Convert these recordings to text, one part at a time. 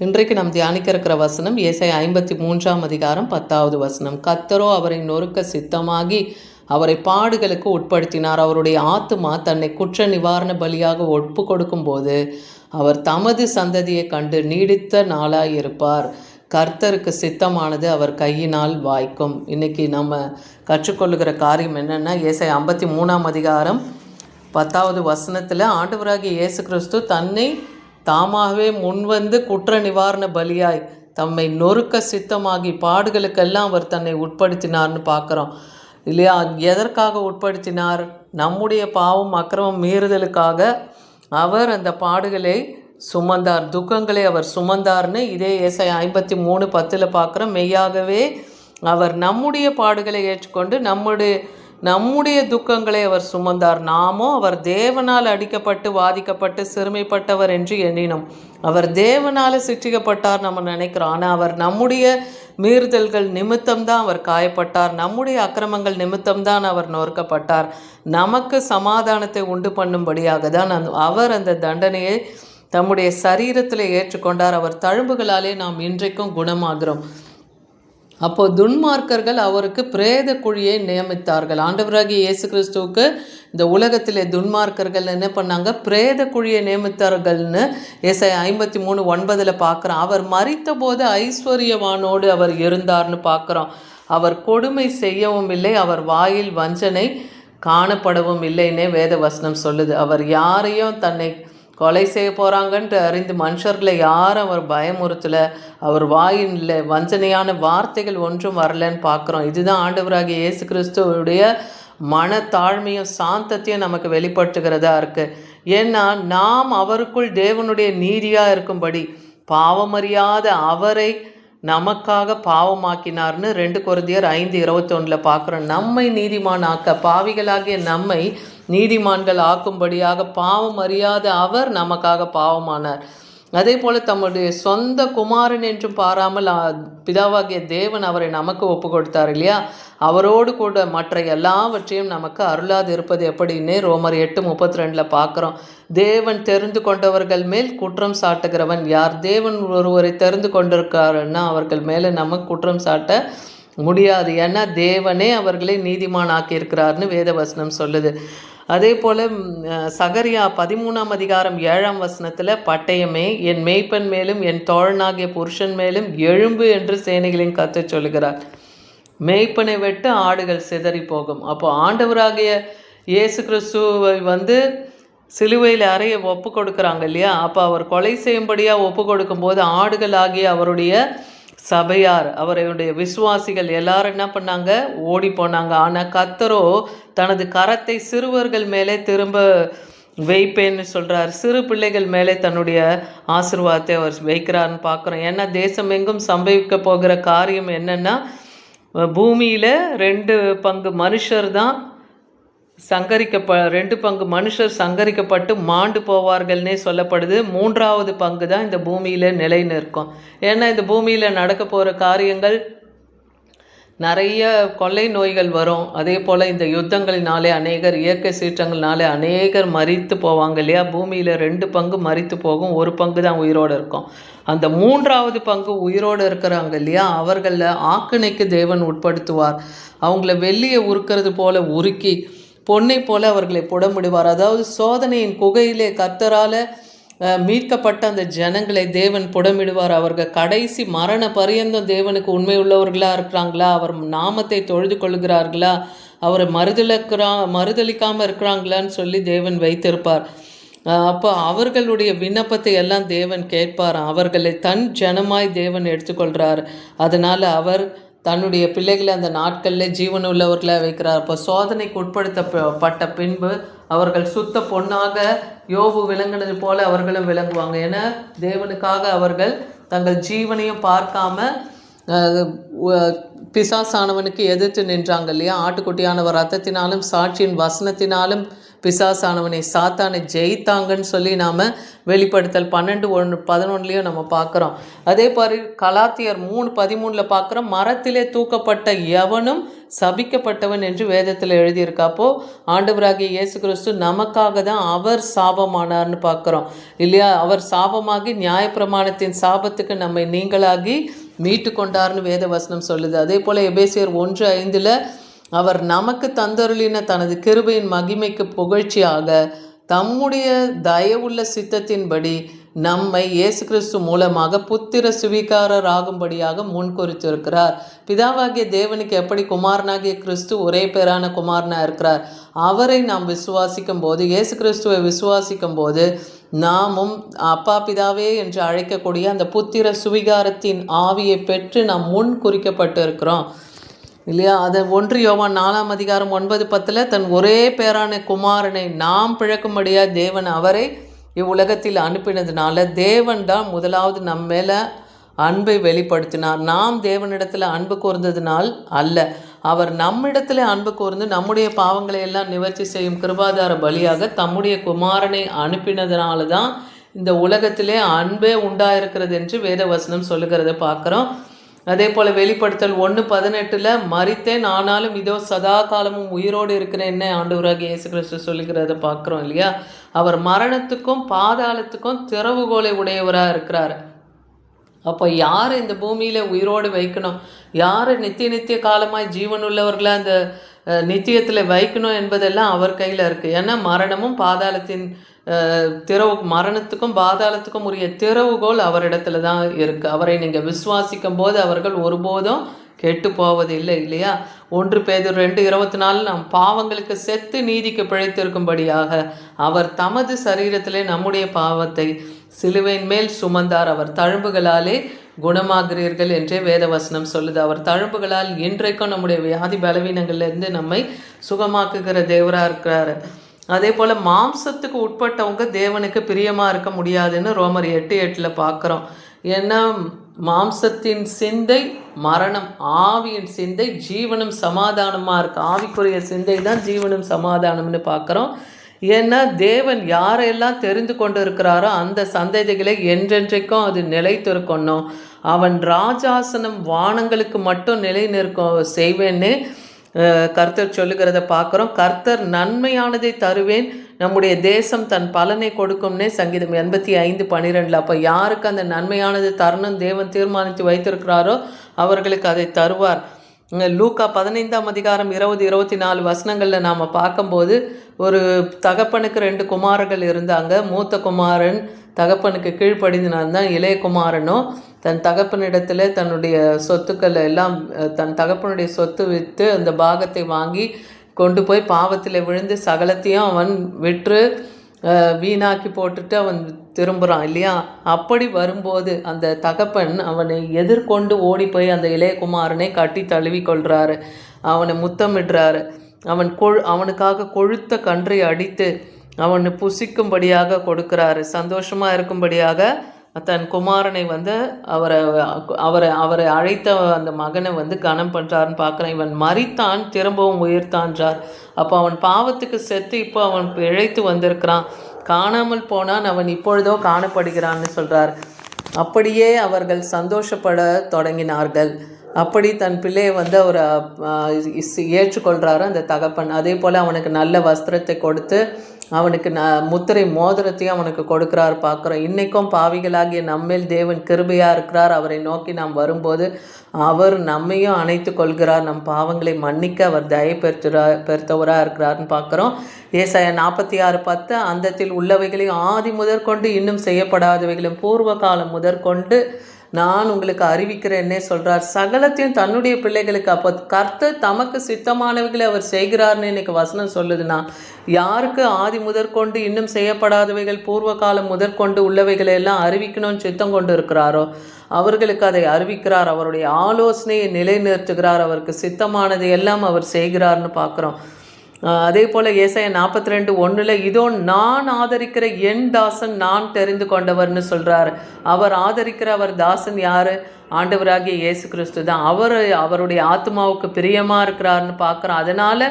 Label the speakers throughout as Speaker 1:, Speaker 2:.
Speaker 1: இன்றைக்கு நாம் தியானிக்க இருக்கிற வசனம் ஏசாயா 53ஆம் அதிகாரம் 10வது வசனம். கர்த்தரோ அவரை நொறுக்க சித்தமாகி அவரை பாடுகளுக்கு உட்படுத்தினார். அவருடைய ஆத்துமா தன்னை குற்ற நிவாரண பலியாக ஒப்பு கொடுக்கும் போது அவர் தமது சந்ததியை கண்டு நீடித்த நாளாயிருப்பார். கர்த்தருக்கு சித்தமானது அவர் கையினால் வாய்க்கும். இன்னைக்கு நம்ம கற்றுக்கொள்ளுகிற காரியம் என்னென்னா, ஏசாயா 53ஆம் அதிகாரம் 10வது வசனத்தில் ஆண்டவராகிய இயேசு கிறிஸ்து தன்னை தாமாகவே முன்வந்து குற்ற நிவாரண பலியாய் தம்மை நொறுக்க சித்தமாகி பாடுகளுக்கெல்லாம் அவர் தன்னை உட்படுத்தினார்னு பார்க்குறோம் இல்லையா? எதற்காக உட்படுத்தினார்? நம்முடைய பாவம் அக்கிரமம் மீறுதலுக்காக அவர் அந்த பாடுகளை சுமந்தார், துக்கங்களை அவர் சுமந்தார்னு இதே ஏசாயா 53:10 பார்க்குறோம். மெய்யாகவே அவர் நம்முடைய பாடுகளை ஏற்றுக்கொண்டு நம்முடைய துக்கங்களை அவர் சுமந்தார். நாமோ அவர் தேவனால் அடிக்கப்பட்டு வாதிக்கப்பட்டு சிறுமைப்பட்டவர் என்று எண்ணினோம். அவர் தேவனால் சிற்றிக்கப்பட்டார் நம்ம நினைக்கிறோம். ஆனால் அவர் நம்முடைய மீறுதல்கள் நிமித்தம்தான் அவர் காயப்பட்டார், நம்முடைய அக்கிரமங்கள் நிமித்தம்தான் அவர் நொறுக்கப்பட்டார். நமக்கு சமாதானத்தை உண்டு பண்ணும்படியாக தான் அவர் அந்த தண்டனையை தம்முடைய சரீரத்தில் ஏற்றுக்கொண்டார். அவர் தழும்புகளாலே நாம் இன்றைக்கும் குணமாகிறோம். அப்போது துன்மார்க்கர்கள் அவருக்கு பிரேத குழியை நியமித்தார்கள். ஆண்டவராகிய இயேசு கிறிஸ்துவுக்கு இந்த உலகத்திலே துன்மார்க்கர்கள் என்ன பண்ணாங்க? பிரேத குழியை நியமித்தார்கள்னு ஏசாயா 53:9 பார்க்குறோம். அவர் மரித்த போது ஐஸ்வர்யவானோடு அவர் இருந்தார்னு பார்க்குறோம். அவர் கொடுமை செய்யவும் இல்லை, அவர் வாயில் வஞ்சனை காணப்படவும் இல்லைன்னே வேத வசனம் சொல்லுது. அவர் யாரையும் தன்னை கொலை செய்ய போகிறாங்கன்ட்டு அறிந்து மனுஷர்களை யாரும் அவர் பயமுறுத்தலை. அவர் வாயின்ல வஞ்சனையான வார்த்தைகள் ஒன்றும் வரலன்னு பார்க்குறோம். இதுதான் ஆண்டவராகிய இயேசு கிறிஸ்துவுடைய மனத்தாழ்மையும் சாந்தத்தையும் நமக்கு வெளிப்படுத்துகிறதா இருக்குது. ஏன்னா நாம் அவருக்குள் தேவனுடைய நீதியாக இருக்கும்படி பாவமறியாத அவரை நமக்காக பாவமாக்கினார்னு 2 கொரிந்தியர் 5:21 பார்க்குறோம். நம்மை நீதிமான் ஆக்க, பாவிகளாகிய நம்மை நீதிமான்கள் ஆக்கும்படியாக பாவம் அறியாத அவர் நமக்காக பாவமானார். அதே போல் தம்முடைய சொந்த குமாரன் என்றும் பாராமல் பிதாவாகிய தேவன் அவரை நமக்கு ஒப்பு கொடுத்தார் இல்லையா? அவரோடு கூட மற்ற எல்லாவற்றையும் நமக்கு அருளாது இருப்பது எப்படின்னு ரோமர் 8:32 பார்க்குறோம். தேவன் தெரிந்து கொண்டவர்கள் மேல் குற்றம் சாட்டுகிறவன் யார்? தேவன் ஒருவரை தெரிந்து கொண்டிருக்காருன்னா அவர்கள் மேலே நமக்கு குற்றம் சாட்ட முடியாது. ஏன்னா தேவனே அவர்களை நீதிமான் ஆக்கியிருக்கிறார்னு வேதவசனம் சொல்லுது. அதே போல் சகரியா 13ஆம் அதிகாரம் 7ஆம் வசனத்தில் பட்டயமே என் மேய்ப்பன் மேலும் என் தோழனாகிய புருஷன் மேலும் எழும்பு என்று சேனைகளின் கர்த்தர் சொல்லுகிறார். மேய்ப்பனை வெட்டு ஆடுகள் சிதறி போகும். அப்போ ஆண்டவராகிய இயேசு கிறிஸ்துவை சிலுவையில் அறைய ஒப்பு கொடுக்குறாங்க இல்லையா? அப்போ அவர் கொலை செய்யும்படியாக ஒப்பு கொடுக்கும்போது ஆடுகள் ஆகிய அவருடைய சபையார், அவருடைய விசுவாசிகள் எல்லாரும் என்ன பண்ணாங்க? ஓடி போனாங்க. ஆனால் கர்த்தரோ தனது கரத்தை சிறுவர்கள் மேலே திரும்ப வைப்பேன்னு சொல்கிறார். சிறு பிள்ளைகள் மேலே தன்னுடைய ஆசீர்வாதத்தை அவர் வைக்கிறார்னு பார்க்குறோம். ஏன்னா தேசம் எங்கும் சம்பவிக்க போகிற காரியம் என்னென்னா, பூமியில் 2 பங்கு மனுஷர் தான் 2 பங்கு மனுஷர் சங்கரிக்கப்பட்டு மாண்டு போவார்கள்னே சொல்லப்படுது. 3வது பங்கு தான் இந்த பூமியில் நிலை நிற்கும். ஏன்னா இந்த பூமியில் நடக்க போகிற காரியங்கள் நிறைய கொள்ளை நோய்கள் வரும். அதே போல் இந்த யுத்தங்களினாலே அநேகர், இயற்கை சீற்றங்கள்னாலே அநேகர் மரித்து போவாங்க இல்லையா? பூமியில் 2 பங்கு மரித்து போகும், 1 பங்கு தான் உயிரோடு இருக்கும். அந்த 3வது பங்கு உயிரோடு இருக்கிறாங்க இல்லையா? அவர்களில் ஆக்கினைக்கு தேவன் உட்படுத்துவார். அவங்கள வெள்ளியை உருக்கிறது போல உருக்கி பொன்னை போல அவர்களை புடமிடுவார். அதாவது சோதனையின் குகையிலே கர்த்தரால் மீட்கப்பட்ட அந்த ஜனங்களை தேவன் புடமிடுவார். அவர்கள் கடைசி மரண பரியந்தம் தேவனுக்கு உண்மை உள்ளவர்களாக இருக்கிறாங்களா? அவர் நாமத்தை தொழுது கொள்கிறார்களா? அவரை மறுதளிக்காமல் இருக்கிறாங்களான்னு சொல்லி தேவன் வைத்திருப்பார். அப்போ அவர்களுடைய விண்ணப்பத்தை எல்லாம் தேவன் கேட்பார். அவர்களை தன் ஜனமாய் தேவன் எடுத்துக்கொள்கிறார். அதனால் அவர் தன்னுடைய பிள்ளைகளை அந்த நாட்களில் ஜீவனுள்ளவர்களாக வைக்கிறார். அப்போ சோதனைக்கு உட்படுத்தப்பட்ட பின்பு அவர்கள் சுத்த பொன்னாக யோபு விளங்கினது போல அவர்களும் விளங்குவாங்க. ஏன்னா தேவனுக்காக அவர்கள் தங்கள் ஜீவனையும் பார்க்காம பிசாசானவனுக்கு எதிர்த்து நின்றாங்க இல்லையா? ஆட்டுக்குட்டியானவர் ரத்தத்தினாலும் சாட்சியின் வசனத்தினாலும் பிசாசானவனை சாத்தானை ஜெயித்தாங்கன்னு சொல்லி நாம் வெளிப்படுத்தல் 12:11 நம்ம பார்க்குறோம். அதே மாதிரி கலாத்தியர் 3:13 பார்க்குறோம், மரத்திலே தூக்கப்பட்ட எவனும் சபிக்கப்பட்டவன் என்று வேதத்தில் எழுதியிருக்கா. அப்போது ஆண்டவராகிய இயேசு கிறிஸ்து நமக்காக தான் அவர் சாபமானார்னு பார்க்குறோம் இல்லையா. அவர் சாபமாகி நியாயப்பிரமாணத்தின் சாபத்துக்கு நம்மை நீங்களாகி மீட்டு கொண்டார்னு வேத வசனம் சொல்லுது. அதே போல் எபேசியர் 1:5 அவர் நமக்கு தந்தருளின தனது கிருபையின் மகிமைக்கு புகழ்ச்சியாக தம்முடைய தயவுள்ள சித்தத்தின்படி நம்மை இயேசு கிறிஸ்து மூலமாக புத்திர சுவிகாரர் ஆகும்படியாக முன்குறித்திருக்கிறார். பிதாவாகிய தேவனுக்கு எப்படி குமாரனாகிய கிறிஸ்து ஒரே பேரான குமாரனாக இருக்கிறார், அவரை நாம் விசுவாசிக்கும் போது, இயேசு கிறிஸ்துவை விசுவாசிக்கும் போது நாமும் அப்பா பிதாவே என்று அழைக்கக்கூடிய அந்த புத்திர சுவிகாரத்தின் ஆவியை பெற்று நாம் முன் குறிக்கப்பட்டு இருக்கிறோம் இல்லையா. அதை 1 யோவான் 4:9-10 தன் ஒரே பேரான குமாரனை நாம் பிழைக்கும்படியாக தேவன் அவரை இவ்வுலகத்தில் அனுப்பினதுனால தேவன் தான் முதலாவது நம்ம மேலே அன்பை வெளிப்படுத்தினார். நாம் தேவனிடத்தில் அன்பு கூர்ந்ததினால் அல்ல, அவர் நம்மிடத்தில் அன்பு கூர்ந்து நம்முடைய பாவங்களை எல்லாம் நிவர்த்தி செய்யும் கிருபாதார பலியாக தம்முடைய குமாரனை அனுப்பினதுனால தான் இந்த உலகத்திலே அன்பே உண்டாயிருக்கிறது என்று வேதவசனம் சொல்லுகிறத பார்க்குறோம். அதே போல் வெளிப்படுத்தல் 1:18 மரித்தேன் ஆனாலும் இதோ சதா காலமும் உயிரோடு இருக்கிறேன்னு ஆண்டவராகிய இயேசு கிறிஸ்து சொல்லுகிறத பார்க்குறோம் இல்லையா. அவர் மரணத்துக்கும் பாதாளத்துக்கும் திறவுகோலை உடையவராக இருக்கிறார். அப்போ யாரை இந்த பூமியில் உயிரோடு வைக்கணும், யாரை நித்திய காலமாய் ஜீவனுள்ளவர்களை அந்த நித்தியத்தில் வைக்கணும் என்பதெல்லாம் அவர் கையில் இருக்குது. ஏன்னா மரணமும் பாதாளத்தின் மரணத்துக்கும் பாதாளத்துக்கும் உரிய திறவுகோல் அவரிடத்துல தான் இருக்குது. அவரை நீங்கள் விசுவாசிக்கும் போது அவர்கள் ஒருபோதும் கெட்டு போவதில்லை இல்லையா. 1 பேதுரு 2:24 நாம் பாவங்களுக்கு செத்து நீதிக்கு பிழைத்திருக்கும்படியாக அவர் தமது சரீரத்திலே நம்முடைய பாவத்தை சிலுவையின் மேல் சுமந்தார், அவர் தழும்புகளாலே குணமாகிறீர்கள் என்றே வேதவசனம் சொல்லுது. அவர் தழும்புகளால் இன்றைக்கும் நம்முடைய வியாதி பலவீனங்கள்லேருந்து நம்மை சுகமாக்குகிற தேவராக இருக்கிறாரு. அதே போல் மாம்சத்துக்கு உட்பட்டவங்க தேவனுக்கு பிரியமாக இருக்க முடியாதுன்னு ரோமர் 8:8 பார்க்குறோம். ஏன்னா மாம்சத்தின் சிந்தை மரணம், ஆவியின் சிந்தை ஜீவனும் சமாதானமாக இருக்குது. ஆவிக்குரிய சிந்தை தான் ஜீவனும் சமாதானம்னு பார்க்குறோம். ஏன்னா தேவன் யாரெல்லாம் தெரிந்து கொண்டு இருக்கிறாரோ அந்த சந்ததிகளை என்றென்றைக்கும் அது நிலைத்திருக்கணும். அவன் ராஜாசனம் வானங்களுக்கு மட்டும் நிலை நிற்க செய்வேன்னு கர்த்தர் சொல்லுகிறத பார்க்குறோம். கர்த்தர் நன்மையானதை தருவேன், நம்முடைய தேசம் தன் பலனை கொடுக்கும்னே சங்கீதம் 85:12. அப்போ யாருக்கு அந்த நன்மையானது தரணும் தேவன் தீர்மானித்து வைத்திருக்கிறாரோ அவர்களுக்கு அதை தருவார். லூக்கா 15:20-24 நாம் பார்க்கும்போது ஒரு தகப்பனுக்கு 2 குமாரர்கள் இருந்தாங்க. மூத்த குமாரன் தகப்பனுக்கு கீழ்ப்படிந்தான் தான். இளைய குமாரனும் தன் தகப்பனிடத்தில் தன்னுடைய சொத்துக்களை எல்லாம் தன் தகப்பனுடைய சொத்து விற்று அந்த பாகத்தை வாங்கி கொண்டு போய் பாவத்தில் விழுந்து சகலத்தையும் அவன் விற்று வீணாக்கி போட்டுட்டு அவன் திரும்புகிறான் இல்லையா. அப்படி வரும்போது அந்த தகப்பன் அவனை எதிர்கொண்டு ஓடி போய் அந்த இளைய குமாரனை கட்டி தழுவி கொள்கிறாரு, அவனை முத்தமிடுறாரு. அவனுக்காக கொழுத்த கன்றை அடித்து அவனை புசிக்கும்படியாக கொடுக்கிறாரு. சந்தோஷமாக இருக்கும்படியாக தன் குமாரனை அவரை அழைத்த அந்த மகனை கனம் பண்ணுறாருன்னு பார்க்குறேன். இவன் மரித்தான் திரும்பவும் உயிர்த்தான்றார். அப்போ அவன் பாவத்துக்கு செத்து இப்போ அவன் இழைத்து வந்திருக்கிறான், காணாமல் போனான், அவன் இப்பொழுதோ காணப்படுகிறான்னு சொல்கிறார். அப்படியே அவர்கள் சந்தோஷப்பட தொடங்கினார்கள். அப்படி தன் பிள்ளையை அவர் ஏற்றுக்கொள்கிறாரு அந்த தகப்பன். அதே போல் அவனுக்கு நல்ல வஸ்திரத்தை கொடுத்து அவனுக்கு முத்திரை மோதிரத்தையும் அவனுக்கு கொடுக்குறார் பார்க்குறோம். இன்றைக்கும் பாவிகளாகிய நம்மேல் தேவன் கிருபையாக இருக்கிறார். அவரை நோக்கி நாம் வரும்போது அவர் நம்மையும் அணைத்து கொள்கிறார், நம் பாவங்களை மன்னிக்க அவர் தயை பெருத்தவராக இருக்கிறார்னு பார்க்குறோம். ஏசாயா 46:10 அந்தத்தில் உள்ளவைகளையும் ஆதி முதற்கொண்டு இன்னும் செய்யப்படாதவைகளையும் பூர்வ காலம் முதற்கொண்டு நான் உங்களுக்கு அறிவிக்கிறேன்னே சொல்கிறார். சகலத்தையும் தன்னுடைய பிள்ளைகளுக்கு. அப்போ கர்த்தர் தமக்கு சித்தமானவைகளை அவர் செய்கிறார்னு இன்னைக்கு வசனம் சொல்லுதுன்னா, யாருக்கு ஆதி முதற்கொண்டு இன்னும் செய்யப்படாதவைகள் பூர்வ காலம் முதற்கொண்டு உள்ளவைகளை எல்லாம் அறிவிக்கணும்னு சித்தம் கொண்டு இருக்கிறாரோ அவர்களுக்கு அதை அறிவிக்கிறார். அவருடைய ஆலோசனையை நிலைநிறுத்துகிறார். அவருக்கு சித்தமானதை எல்லாம் அவர் செய்கிறார்னு பார்க்குறோம். அதே போல் ஏசாயா 42:1 இதோ நான் ஆதரிக்கிற என் தாசன் நான் தெரிந்து கொண்டவர்னு சொல்கிறார். அவர் ஆதரிக்கிற அவர் தாசன் யார்? ஆண்டவராகிய இயேசு கிறிஸ்து தான். அவருடைய ஆத்மாவுக்கு பிரியமாக இருக்கிறார்னு பார்க்குறோம். அதனால்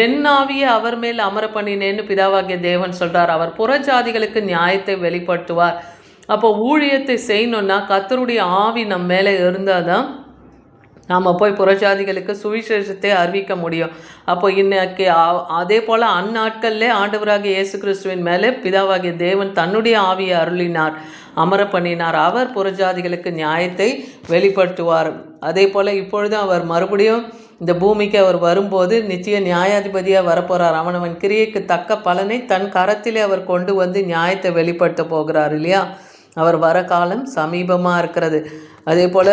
Speaker 1: என் ஆவியை அவர் மேல் அமர பண்ணினேன்னு பிதாவாகிய தேவன் சொல்கிறார். அவர் புறஜாதிகளுக்கு நியாயத்தை வெளிப்படுத்துவார். அப்போ ஊழியத்தை செய்யணுன்னா கர்த்தருடைய ஆவி நம்ம மேலே இருந்தால் தான் நாம் போய் புறஜாதிகளுக்கு சுவிசேஷத்தை அறிவிக்க முடியும். அப்போ இன்னைக்கு அதே போல் அந்நாட்களிலே ஆண்டவராகிய இயேசு கிறிஸ்துவின் மேலே பிதாவாகிய தேவன் தன்னுடைய ஆவியை அருளினார், அமர பண்ணினார். அவர் புறஜாதிகளுக்கு நியாயத்தை வெளிப்படுத்துவார். அதே போல் இப்பொழுதும் அவர் மறுபடியும் இந்த பூமிக்கு அவர் வரும்போது நித்திய நியாயாதிபதியாக வரப்போகிறார். அவனவன் கிரியைக்கு தக்க பலனை தன் கரத்திலே அவர் கொண்டு வந்து நியாயத்தை வெளிப்படுத்த போகிறார் இல்லையா? அவர் வர காலம் சமீபமாக இருக்கிறது. அதே போல்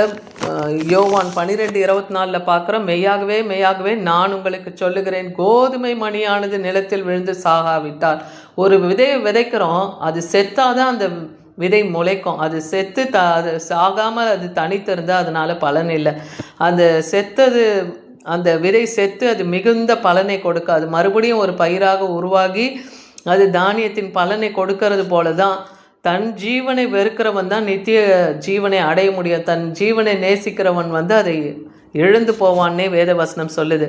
Speaker 1: யோவான் 12:24 பார்க்குறோம், மெய்யாகவே மெய்யாகவே நான் உங்களுக்கு சொல்லுகிறேன், கோதுமை மணியானது நிலத்தில் விழுந்து சாகாவிட்டால். ஒரு விதையை விதைக்கிறோம், அது செத்தாதான் அந்த விதை முளைக்கும். அது செத்து அது சாகாமல் அது தனித்திருந்தால் அதனால் பலன் இல்லை. அந்த செத்தது அந்த விதை செத்து அது மிகுந்த பலனை கொடுக்காது. மறுபடியும் ஒரு பயிராக உருவாகி அது தானியத்தின் பலனை கொடுக்கறது போல தான் தன் ஜீவனை வெறுக்கிறவன் தான் நித்திய ஜீவனை அடைய முடியும். தன் ஜீவனை நேசிக்கிறவன் அதை எழுந்து போவான்னே வேத வசனம் சொல்லுது.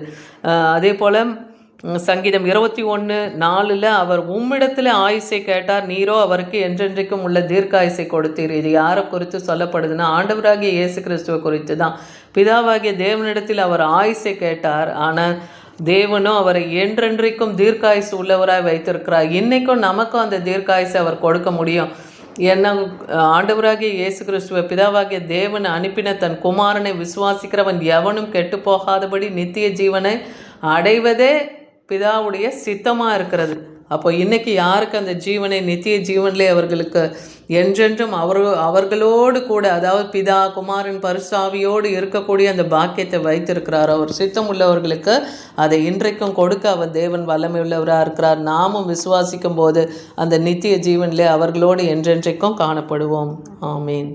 Speaker 1: அதே போல் சங்கீதம் 21:4 அவர் உம்மிடத்தில் ஆயுசை கேட்டார், நீரோ அவருக்கு என்றென்றைக்கும் உள்ள தீர்க்காயுசை கொடுத்தீர். இது யாரை குறித்து சொல்லப்படுதுன்னா ஆண்டவராகிய இயேசு கிறிஸ்துவை குறித்து தான். பிதாவாகிய தேவனிடத்தில் அவர் ஆயுசை கேட்டார், ஆனால் தேவனும் அவரை என்றென்றைக்கும் தீர்க்காயுசு உள்ளவராய் வைத்திருக்கிறார். இன்றைக்கும் நமக்கும் அந்த தீர்க்காயுசை அவர் கொடுக்க முடியும். ஏன்னா ஆண்டவராகிய இயேசு கிறிஸ்துவ பிதாவாகிய தேவன் அனுப்பின தன் குமாரனை விசுவாசிக்கிறவன் எவனும் கெட்டு போகாதபடி நித்திய ஜீவனை அடைவதே பிதாவுடைய சித்தமாக இருக்கிறது. அப்போ இன்றைக்கி யாருக்கு அந்த ஜீவனை நித்திய ஜீவனிலே அவர்களுக்கு என்றென்றும் அவர்களோடு கூட, அதாவது பிதா குமாரன் பரிசுத்தாவியோடு இருக்கக்கூடிய அந்த பாக்கியத்தை வைத்திருக்கிறார். அவர் சித்தம் உள்ளவர்களுக்கு அதை இன்றைக்கும் கொடுக்க அவர் தேவன் வல்லமை உள்ளவராக இருக்கிறார். நாமும் விசுவாசிக்கும் போது அந்த நித்திய ஜீவனிலே அவர்களோடு என்றென்றைக்கும் காணப்படுவோம். ஆமீன்.